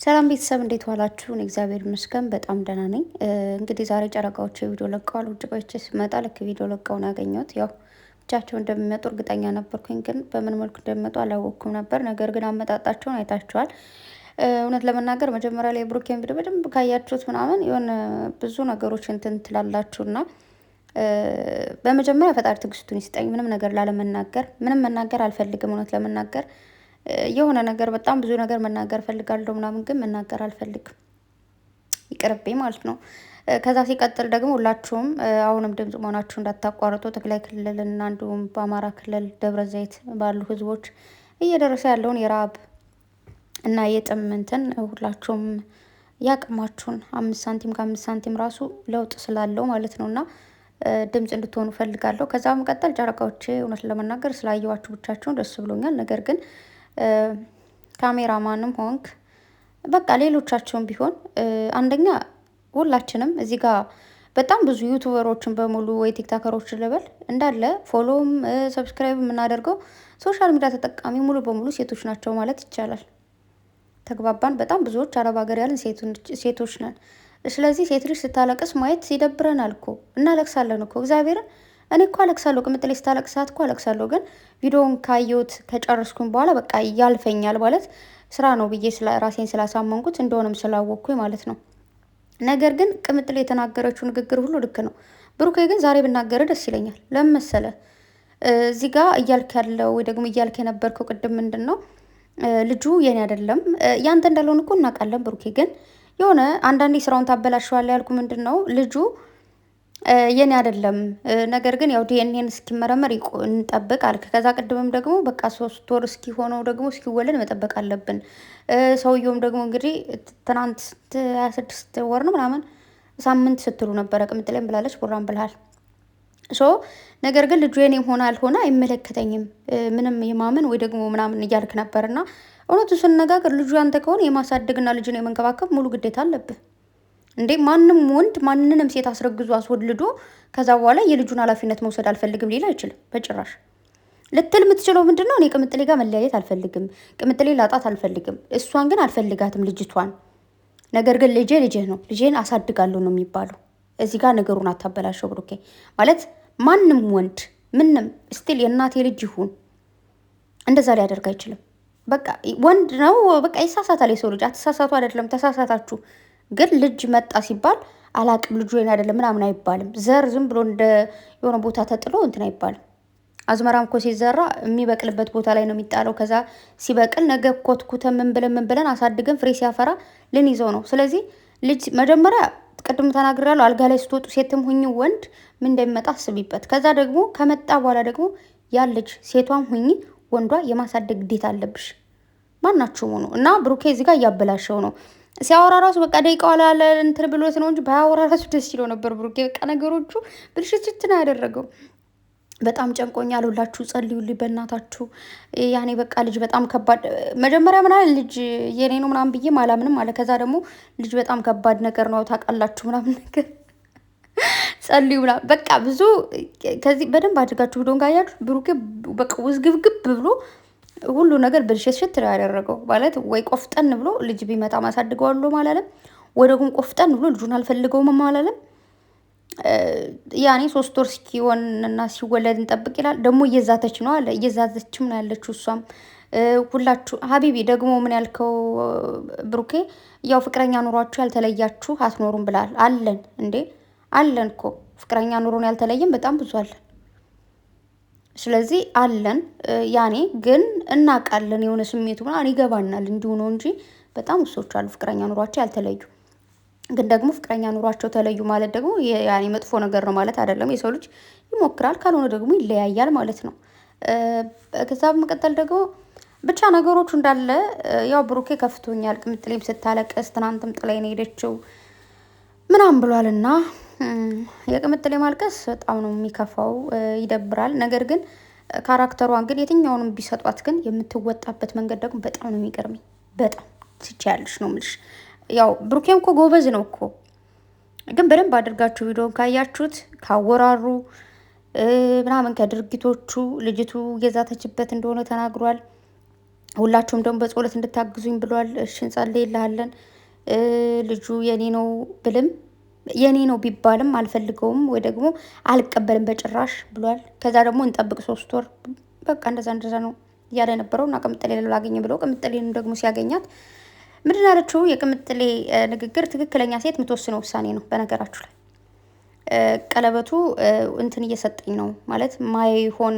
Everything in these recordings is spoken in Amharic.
ሰላም ቤተሰብ እንዴት ዋላችሁ? እኔ እግዚአብሔር ይመስገን በጣም ደህና ነኝ። እንግዲህ ዛሬ ጨረቃዎች ቪዲዮ ለቀዋል። ውጭ ቆይቼ ስመጣ ልክ ቪዲዮ ለቀውን ያገኘሁት ያው ብቻቸው እንደሚመጡ እርግጠኛ ነበርኩኝ፣ ግን በምን መልኩ እንደሚመጡ አላወቅኩም ነበር። ነገር ግን አመጣጣቸውን አይታችኋል። እውነት ለመናገር መጀመሪያ ላይ ብሩኬን ቪዲዮ በደንብ ካያችሁት ምናምን የሆነ ብዙ ነገሮች እንትን ትላላችሁና በመጀመሪያ ፈጣሪ ትዕግስቱን ይስጠኝ። ምንም ነገር ላለመናገር ምንም መናገር አልፈልግም። እውነት ለመናገር የሆነ ነገር በጣም ብዙ ነገር መናገር ፈልጋለሁ ምናምን፣ ግን መናገር አልፈልግም፣ ይቅርብኝ ማለት ነው። ከዛ ሲቀጥል ደግሞ ሁላችሁም አሁንም ድምጽ መሆናችሁ እንዳታቋርጡ። ትግራይ ክልል እና እንዲሁም በአማራ ክልል ደብረ ዘይት ባሉ ህዝቦች እየደረሰ ያለውን የረሃብ እና የጥም እንትን ሁላችሁም ያቅማችሁን 5 ሳንቲም ከ5 ሳንቲም ራሱ ለውጥ ስላለው ማለት ነው እና ድምጽ እንድትሆኑ ፈልጋለሁ። ከዛ መቀጠል ጨረቃዎቼ እውነት ለመናገር ስላየዋችሁ ብቻችሁን ደስ ብሎኛል። ነገር ግን ካሜራማንም ሆንክ በቃ ሌሎቻቸውን ቢሆን አንደኛ ሁላችንም እዚህ ጋር በጣም ብዙ ዩቱበሮችን በሙሉ ወይ ቲክታከሮችን ልበል እንዳለ ፎሎውም ሰብስክራይብ የምናደርገው ሶሻል ሚዲያ ተጠቃሚ ሙሉ በሙሉ ሴቶች ናቸው ማለት ይቻላል። ተግባባን። በጣም ብዙዎች አረብ ሀገር ያለን ሴቶች ነን። ስለዚህ ሴት ልጅ ስታለቅስ ማየት ይደብረናል እኮ፣ እናለቅሳለን እኮ እግዚአብሔርን። እኔ እኮ አለቅሳለሁ፣ ቅምጥሌ ስታለቅሳት እኮ አለቅሳለሁ። ግን ቪዲዮውን ካየሁት ከጨረስኩኝ በኋላ በቃ ያልፈኛል ማለት ስራ ነው ብዬ ራሴን ስላሳመንኩት እንደሆነም ስላወቅኩኝ ማለት ነው። ነገር ግን ቅምጥሌ የተናገረችው ንግግር ሁሉ ልክ ነው። ብሩኬ ግን ዛሬ ብናገር ደስ ይለኛል። ለምን መሰለህ? እዚህ ጋር እያልክ ያለው ወይ ደግሞ እያልክ የነበርከው ቅድም ምንድን ነው ልጁ የኔ አይደለም ያንተ እንዳልሆን እኮ እናውቃለን። ብሩኬ ግን የሆነ አንዳንዴ ስራውን ታበላሸዋለህ ያልኩ ምንድን ነው ልጁ የኔ አይደለም፣ ነገር ግን ያው ዲኤንኤን እስኪመረመር እንጠብቅ አልክ። ከዛ ቅድምም ደግሞ በቃ 3 ወር እስኪሆነው ደግሞ እስኪወለድ መጠበቅ አለብን። ሰውየውም ደግሞ እንግዲህ ትናንት 26 ወር ነው ምናምን ሳምንት ስትሉ ነበረ። ቅምጥሌም ብላለች፣ ቡራን ብልሃል። ነገር ግን ልጁ የኔም ሆነ አልሆነ አይመለከተኝም ምንም የማመን ወይ ደግሞ ምናምን እያልክ ነበርና እውነቱ ስንነጋገር ልጁ ያንተ ከሆነ የማሳደግና ልጅን የመንከባከብ ሙሉ ግዴታ አለብህ እንዴ። ማንም ወንድ ማንንም ሴት አስረግዞ አስወልዶ ከዛ በኋላ የልጁን ኃላፊነት መውሰድ አልፈልግም ሊል አይችልም በጭራሽ። ልትል የምትችለው ምንድን ነው? እኔ ቅምጥሌ ጋር መለያየት አልፈልግም፣ ቅምጥሌ ላጣት አልፈልግም፣ እሷን ግን አልፈልጋትም ልጅቷን። ነገር ግን ልጅህ ነው፣ ልጄን አሳድጋለሁ ነው የሚባለው። እዚህ ጋር ነገሩን አታበላሸው ብሩኬ። ማለት ማንም ወንድ ምንም ስቲል የእናቴ ልጅ ይሁን እንደዛ ሊያደርግ አይችልም። በቃ ወንድ ነው፣ በቃ ይሳሳታል። የሰው ልጅ አትሳሳቱ አይደለም ተሳሳታችሁ፣ ግን ልጅ መጣ ሲባል አላቅም ልጁ የኔ አይደለም ምናምን አይባልም። ዘር ዝም ብሎ እንደ የሆነ ቦታ ተጥሎ እንትን አይባልም። አዝመራም እኮ ሲዘራ የሚበቅልበት ቦታ ላይ ነው የሚጣለው። ከዛ ሲበቅል ነገ ኮትኩተ ምን ብለን አሳድገን ፍሬ ሲያፈራ ልንይዘው ነው። ስለዚህ ልጅ መጀመሪያ ቅድም ተናግሬያለሁ፣ አልጋ ላይ ስትወጡ ሴትም ሁኝ ወንድ ምን እንደሚመጣ አስቢበት። ከዛ ደግሞ ከመጣ በኋላ ደግሞ ያ ልጅ ሴቷም ሁኝ ወንዷ የማሳደግ ግዴታ አለብሽ ማናችሁም ነው። እና ብሩኬ እዚህ ጋር እያበላሸው ነው። ሲያወራ ራሱ በቃ ደቂቃው አላለ እንትን ብሎት ነው እንጂ ባያወራ ራሱ ደስ ይለው ነበር ብሩኬ። በቃ ነገሮቹ ብልሽት ነው ያደረገው። በጣም ጨንቆኛል፣ ሁላችሁ ጸልዩልኝ በእናታችሁ። ያኔ በቃ ልጅ በጣም ከባድ። መጀመሪያ ምናምን ልጅ የኔ ነው ምናምን ብዬ አላምንም አለ። ከዛ ደግሞ ልጅ በጣም ከባድ ነገር ነው ታውቃላችሁ ምናምን ነገር ጸልዩ ምናምን በቃ ብዙ። ከዚህ በደንብ አድርጋችሁ ቪዲዮን ካያችሁ ብሩኬ በቃ ውዝግብግብ ብሎ ሁሉ ነገር ብልሽት ነው ያደረገው። ማለት ወይ ቆፍጠን ብሎ ልጅ ቢመጣ ማሳድገዋለሁ አላለም፣ ወይ ደግሞ ቆፍጠን ብሎ ልጁን አልፈልገውም አላለም። ያኔ 3 ወር እስኪሆን እና ሲወለድ እንጠብቅ ይላል። ደግሞ እየዛተች ነው አለ። እየዛተችም ነው ያለችው እሷም። ሁላችሁ ሀቢቢ ደግሞ ምን ያልከው ብሩኬ፣ ያው ፍቅረኛ ኑሯችሁ ያልተለያችሁ አትኖሩም ብላል። አለን እንዴ አለን እኮ ፍቅረኛ ኑሮን ያልተለየም በጣም ብዙ አለን። ስለዚህ አለን ያኔ ግን እናውቃለን የሆነ ስሜቱ ምናምን ይገባናል። እንዲሁ ነው እንጂ በጣም ውሶች አሉ ፍቅረኛ ኑሯቸው ያልተለዩ። ግን ደግሞ ፍቅረኛ ኑሯቸው ተለዩ ማለት ደግሞ ያኔ መጥፎ ነገር ነው ማለት አይደለም። የሰው ልጅ ይሞክራል፣ ካልሆነ ደግሞ ይለያያል ማለት ነው። ከዛ በመቀጠል ደግሞ ብቻ ነገሮቹ እንዳለ ያው ብሩኬ ከፍቶኛል፣ ቅምጥሌም ስታለቅስ ትናንትም ጥላይ ነው ሄደችው ምናምን ብሏልና የቅምጥሌ ማልቀስ በጣም ነው የሚከፋው፣ ይደብራል። ነገር ግን ካራክተሯን ግን የትኛውንም ቢሰጧት ግን የምትወጣበት መንገድ ደግሞ በጣም ነው የሚገርመኝ። በጣም ትችያለሽ ነው የምልሽ። ያው ብሩኬም እኮ ጎበዝ ነው እኮ፣ ግን በደንብ አድርጋችሁ ቪዲዮን ካያችሁት ካወራሩ ምናምን ከድርጊቶቹ ልጅቱ የዛተችበት እንደሆነ ተናግሯል። ሁላችሁም ደግሞ በጸሎት እንድታግዙኝ ብሏል። እሺ እንጸልይልሃለን። ልጁ የኔ ነው ብልም የኔ ነው ቢባልም አልፈልገውም ወይ ደግሞ አልቀበልም በጭራሽ ብሏል። ከዛ ደግሞ እንጠብቅ 3 ወር በቃ እንደዛ ነው እያለ ነበረው እና ቅምጥሌ ላገኘ ብለው ቅምጥሌንም ደግሞ ሲያገኛት ምንድን ያለችው የቅምጥሌ ንግግር ትክክለኛ ሴት የምትወስነው ውሳኔ ነው። በነገራችሁ ላይ ቀለበቱ እንትን እየሰጠኝ ነው ማለት ማይሆን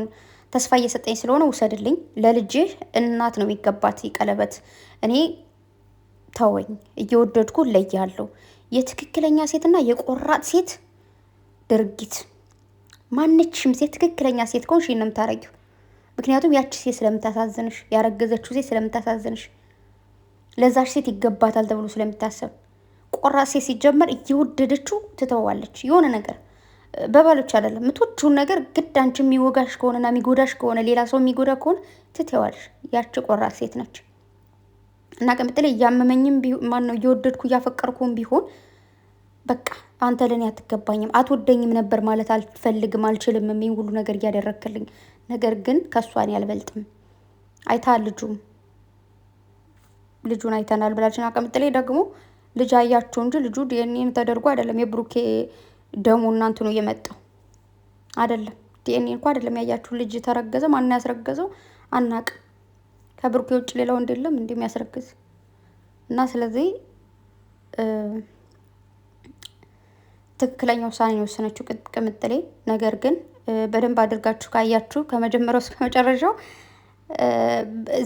ተስፋ እየሰጠኝ ስለሆነ ውሰድልኝ፣ ለልጅ እናት ነው የሚገባት ቀለበት፣ እኔ ተወኝ፣ እየወደድኩ ለያለሁ። የትክክለኛ ሴትና የቆራጥ ሴት ድርጊት ማንችም ሴት ትክክለኛ ሴት ከሆንሽ ነው የምታረጊው። ምክንያቱም ያቺ ሴት ስለምታሳዝንሽ፣ ያረገዘችው ሴት ስለምታሳዝንሽ፣ ለዛች ሴት ይገባታል ተብሎ ስለሚታሰብ። ቆራጥ ሴት ሲጀመር እየወደደችው ትተዋለች። የሆነ ነገር በባሎች አይደለም የምትወጂውን ነገር ግድ አንቺ የሚወጋሽ ከሆነና የሚጎዳሽ ከሆነ ሌላ ሰው የሚጎዳ ከሆነ ትተዋለሽ። ያቺ ቆራጥ ሴት ነች። እና ቅምጥሌ እያመመኝም ማን ነው እየወደድኩ እያፈቀርኩም ቢሆን በቃ አንተ ለኔ አትገባኝም፣ አትወደኝም ነበር ማለት አልፈልግም፣ አልችልም የሚን ሁሉ ነገር እያደረክልኝ፣ ነገር ግን ከሷ እኔ አልበልጥም። አይተሃል፣ ልጁን አይተናል ብላችን። ቅምጥሌ ደግሞ ልጅ አያችሁ እንጂ ልጁ ዲኤንኤ ተደርጎ አይደለም የብሩኬ ደሙ እናንተ ነው የመጣው አይደለም። ዲኤንኤ እንኳን አይደለም ያያችሁ። ልጅ ተረገዘ። ማን ያስረገዘው አናቅም። ከብሩኬ ውጭ ሌላ ወንድ የለም እንደሚያስረግዝ እና ስለዚህ ትክክለኛ ውሳኔ ነው የወሰነችው ቅምጥሌ። ነገር ግን በደንብ አድርጋችሁ ካያችሁ ከመጀመሪያው እስከ መጨረሻው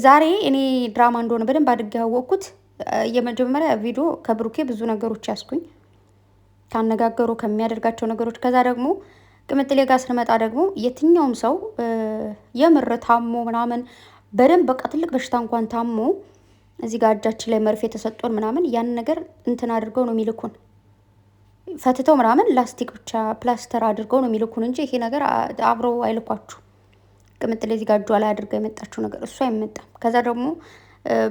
ዛሬ እኔ ድራማ እንደሆነ በደንብ አድርጌ ያወቅኩት የመጀመሪያ ቪዲዮ ከብሩኬ ብዙ ነገሮች ያስኩኝ ካነጋገሩ ከሚያደርጋቸው ነገሮች። ከዛ ደግሞ ቅምጥሌ ጋር ስንመጣ ደግሞ የትኛውም ሰው የምር ታሞ ምናምን በደንብ በቃ ትልቅ በሽታ እንኳን ታሞ እዚህ ጋር እጃችን ላይ መርፌ ተሰጥቶን ምናምን ያን ነገር እንትን አድርገው ነው የሚልኩን፣ ፈትተው ምናምን ላስቲክ ብቻ ፕላስተር አድርገው ነው የሚልኩን እንጂ ይሄ ነገር አብረው አይልኳችሁ። ቅምጥሌ እዚህ ጋር እጇ ላይ አድርገው የመጣችው ነገር እሱ አይመጣም። ከዛ ደግሞ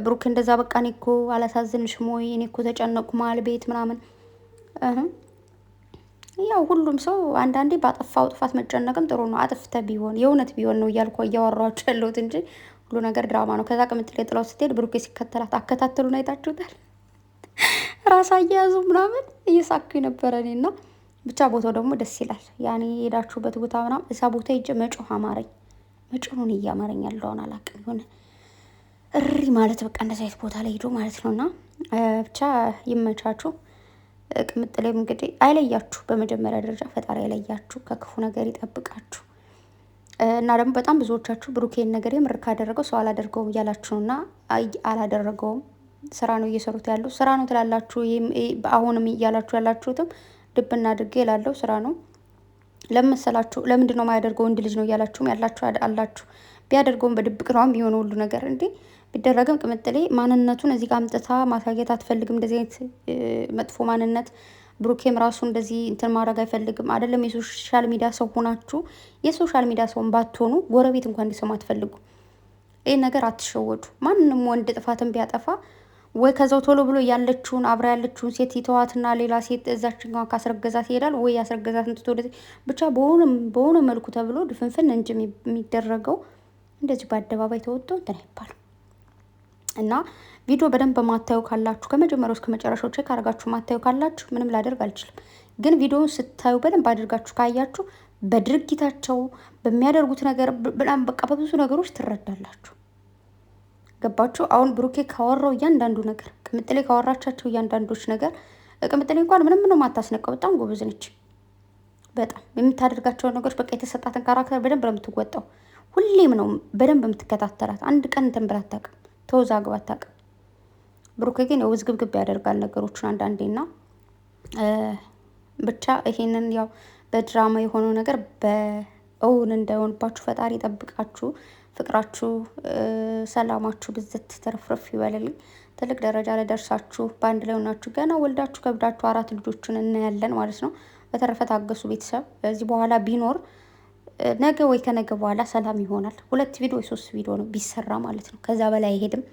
ብሩክ እንደዛ በቃ እኔ እኮ አላሳዝንሽም ወይ እኔ እኮ ተጨነቅኩ መሀል ቤት ምናምን። ያው ሁሉም ሰው አንዳንዴ ባጠፋው ጥፋት መጨነቅም ጥሩ ነው። አጥፍተ ቢሆን የእውነት ቢሆን ነው እያልኩ እያወራኋቸው ያለሁት እንጂ ሁሉ ነገር ድራማ ነው። ከዛ ቅምጥሌ ጥላው ስትሄድ ብሩኬ ሲከተላት አከታተሉን አይታችሁታል። ራስ አያያዙ ምናምን እየሳኩ ነበረ። እኔና ብቻ ቦታው ደግሞ ደስ ይላል። ያኔ የሄዳችሁበት ቦታ ምናምን እዛ ቦታ ሂጅ መጮህ አማረኝ። መጮኑን እያማረኝ ያለውን አላውቅም። የሆነ እሪ ማለት በቃ እንደዚ አይነት ቦታ ላይ ሄዶ ማለት ነው። እና ብቻ ይመቻችሁ። ቅምጥሌም እንግዲህ አይለያችሁ። በመጀመሪያ ደረጃ ፈጣሪ አይለያችሁ፣ ከክፉ ነገር ይጠብቃችሁ። እና ደግሞ በጣም ብዙዎቻችሁ ብሩኬን ነገር የምር ካደረገው ሰው አላደርገውም እያላችሁ እና አላደረገውም፣ ስራ ነው እየሰሩት ያለው ስራ ነው ትላላችሁ። አሁንም እያላችሁ ያላችሁትም ድብና አድርጌ እላለሁ ስራ ነው። ለመሰላችሁ ለምንድን ነው የማያደርገው? ወንድ ልጅ ነው እያላችሁም ያላችሁ አላችሁ። ቢያደርገውም በድብቅ ነው የሚሆነው ሁሉ ነገር እንዴ። ቢደረግም ቅምጥሌ ማንነቱን እዚህ ጋር አምጥታ ማሳየት አትፈልግም። እንደዚህ አይነት መጥፎ ማንነት ብሩኬም ራሱ እንደዚህ እንትን ማድረግ አይፈልግም። አይደለም የሶሻል ሚዲያ ሰው ሆናችሁ የሶሻል ሚዲያ ሰውን ባትሆኑ ጎረቤት እንኳን እንዲሰማ አትፈልጉ። ይህ ነገር አትሸወዱ። ማንም ወንድ ጥፋትን ቢያጠፋ ወይ ከዛው ቶሎ ብሎ ያለችውን አብራ ያለችውን ሴት ይተዋትና ሌላ ሴት እዛችኛዋ ካስረገዛት ይሄዳል፣ ወይ ያስረገዛት እንትቶ ብቻ በሆነ መልኩ ተብሎ ድፍንፍን እንጂ የሚደረገው እንደዚህ በአደባባይ ተወጥቶ እንትን አይባልም። እና ቪዲዮ በደንብ ማታዩ ካላችሁ ከመጀመሪያው እስከ መጨረሻው ቼክ አድርጋችሁ ማታዩ ካላችሁ ምንም ላደርግ አልችልም። ግን ቪዲዮውን ስታዩ በደንብ አድርጋችሁ ካያችሁ በድርጊታቸው በሚያደርጉት ነገር በጣም በቃ በብዙ ነገሮች ትረዳላችሁ። ገባችሁ? አሁን ብሩኬ ካወራው እያንዳንዱ ነገር ቅምጥሌ ካወራቻቸው እያንዳንዶች ነገር ቅምጥሌ እንኳን ምንም አታስነቀው። በጣም ጎበዝ ነች። በጣም የምታደርጋቸው ነገሮች በቃ የተሰጣትን ካራክተር በደንብ ነው የምትወጣው። ሁሌም ነው በደንብ የምትከታተላት። አንድ ቀን እንትን ብላ አታውቅም፣ ተወዛግባ አታውቅም። ብሩኬ ግን ያው ውዝግብግብ ያደርጋል ነገሮችን አንዳንዴና ብቻ ይሄንን ያው በድራማ የሆነው ነገር በእውን እንዳይሆንባችሁ ፈጣሪ ጠብቃችሁ፣ ፍቅራችሁ ሰላማችሁ ብዝት ተረፍረፍ ይበልልኝ። ትልቅ ደረጃ ላይ ደርሳችሁ በአንድ ላይ ሆናችሁ ገና ወልዳችሁ ከብዳችሁ 4 ልጆችን እናያለን ማለት ነው። በተረፈ ታገሱ ቤተሰብ። እዚህ በኋላ ቢኖር ነገ ወይ ከነገ በኋላ ሰላም ይሆናል። 2 ቪዲዮ ወይ 3 ቪዲዮ ነው ቢሰራ ማለት ነው። ከዛ በላይ አይሄድም።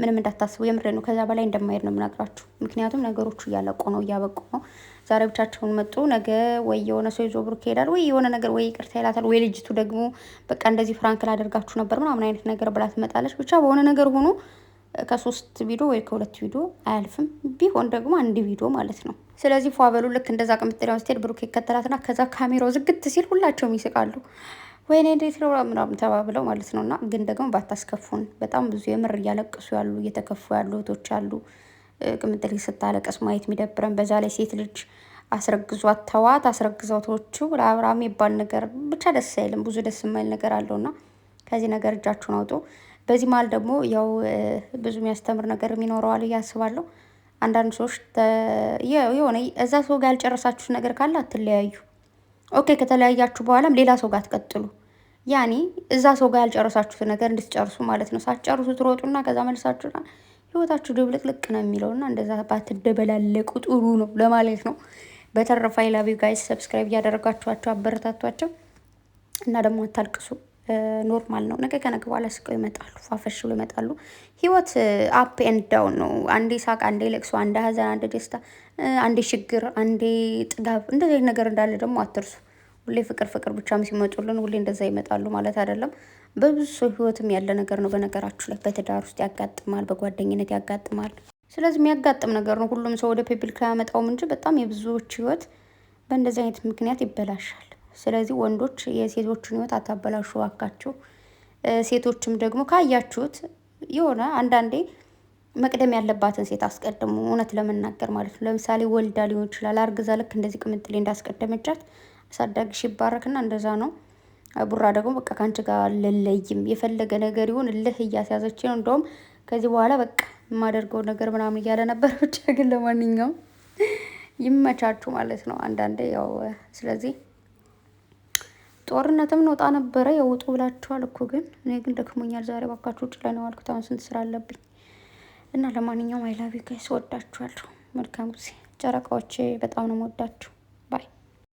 ምንም እንዳታስቡ፣ የምሬ ነው። ከዛ በላይ እንደማይሄድ ነው የምነግራችሁ። ምክንያቱም ነገሮቹ እያለቁ ነው፣ እያበቁ ነው። ዛሬ ብቻቸውን መጡ፣ ነገ ወይ የሆነ ሰው ይዞ ብሩክ ይሄዳል፣ ወይ የሆነ ነገር ወይ ይቅርታ ይላታል፣ ወይ ልጅቱ ደግሞ በቃ እንደዚህ ፍራንክ ላደርጋችሁ ነበር ምናምን አይነት ነገር ብላ ትመጣለች። ብቻ በሆነ ነገር ሆኖ ከ3 ቪዲዮ ወይ ከ2 ቪዲዮ አያልፍም። ቢሆን ደግሞ 1 ቪዲዮ ማለት ነው። ስለዚህ ፏበሉ ልክ እንደዛ ቅምጥሌውን ስትሄድ ብሩክ ይከተላትና ከዛ ካሜራው ዝግት ሲል ሁላቸውም ይስቃሉ። ወይኔ እንዴት ነው ምናምን ተባብለው ማለት ነው። እና ግን ደግሞ ባታስከፉን። በጣም ብዙ የምር እያለቀሱ ያሉ እየተከፉ ያሉ እህቶች አሉ። ቅምጥሌ ስታለቀስ ማየት የሚደብረን። በዛ ላይ ሴት ልጅ አስረግዟት ተዋት፣ አስረግዘው ተወቹ ለአብርሃም የሚባል ነገር ብቻ ደስ አይልም። ብዙ ደስ የማይል ነገር አለውና ከዚህ ነገር እጃችሁን አውጡ። በዚህ መሀል ደግሞ ያው ብዙ የሚያስተምር ነገር ይኖረዋል እያስባለሁ። አንዳንድ ሰዎች የሆነ እዛ ሰው ጋር ያልጨረሳችሁት ነገር ካለ አትለያዩ። ኦኬ፣ ከተለያያችሁ በኋላም ሌላ ሰው ጋር አትቀጥሉ። ያኔ እዛ ሰው ጋር ያልጨረሳችሁት ነገር እንድትጨርሱ ማለት ነው። ሳትጨርሱ ትሮጡና ከዛ መልሳችሁና ህይወታችሁ ድብልቅልቅ ነው የሚለውና እንደዛ ባትደበላለቁ ጥሩ ነው ለማለት ነው። በተረፈ አይ ላቭ ዩ ጋይስ። ሰብስክራይብ እያደረጋችኋቸው አበረታቷቸው እና ደግሞ አታልቅሱ። ኖርማል ነው። ነገ ከነገ በኋላ ስቀው ይመጣሉ፣ ፏፈሽ ብሎ ይመጣሉ። ህይወት አፕ ኤንድ ዳውን ነው። አንዴ ሳቅ፣ አንዴ ለቅሶ፣ አንዴ ሀዘን፣ አንዴ ደስታ፣ አንዴ ችግር፣ አንዴ ጥጋብ፣ እንደዚህ ነገር እንዳለ ደግሞ አትርሱ። ሁሌ ፍቅር ፍቅር ብቻም ሲመጡልን ሁሌ እንደዛ ይመጣሉ ማለት አይደለም። በብዙ ሰው ህይወትም ያለ ነገር ነው። በነገራችሁ ላይ በትዳር ውስጥ ያጋጥማል፣ በጓደኝነት ያጋጥማል። ስለዚህ የሚያጋጥም ነገር ነው። ሁሉም ሰው ወደ ፔፕል ካያመጣውም እንጂ በጣም የብዙዎች ህይወት በእንደዚህ አይነት ምክንያት ይበላሻል። ስለዚህ ወንዶች የሴቶችን ህይወት አታበላሹ እባካችሁ። ሴቶችም ደግሞ ካያችሁት የሆነ አንዳንዴ መቅደም ያለባትን ሴት አስቀድሙ። እውነት ለመናገር ማለት ነው። ለምሳሌ ወልዳ ሊሆን ይችላል፣ አርግዛ ልክ እንደዚህ ቅምጥሌ እንዳስቀደመቻት አሳዳጊሽ ይባረክና እንደዛ ነው። ቡራ ደግሞ በቃ ከአንቺ ጋር ልለይም የፈለገ ነገር ይሁን እልህ እያስያዘች ነው። እንደውም ከዚህ በኋላ በቃ የማደርገው ነገር ምናምን እያለ ነበር። ብቻ ግን ለማንኛውም ይመቻችሁ ማለት ነው። አንዳንዴ ያው ስለዚህ ጦርነትም እንወጣ ነበረ የውጡ ብላችኋል እኮ ግን እኔ ግን ደክሞኛል ዛሬ። ባካችሁ ውጭ ላይ ነው ያልኩት። አሁን ስንት ስራ አለብኝ እና ለማንኛውም አይ ላቭ ዩ ጋይስ፣ ወዳችኋለሁ። መልካም ጊዜ ጨረቃዎቼ፣ በጣም ነው የምወዳችሁ። ባይ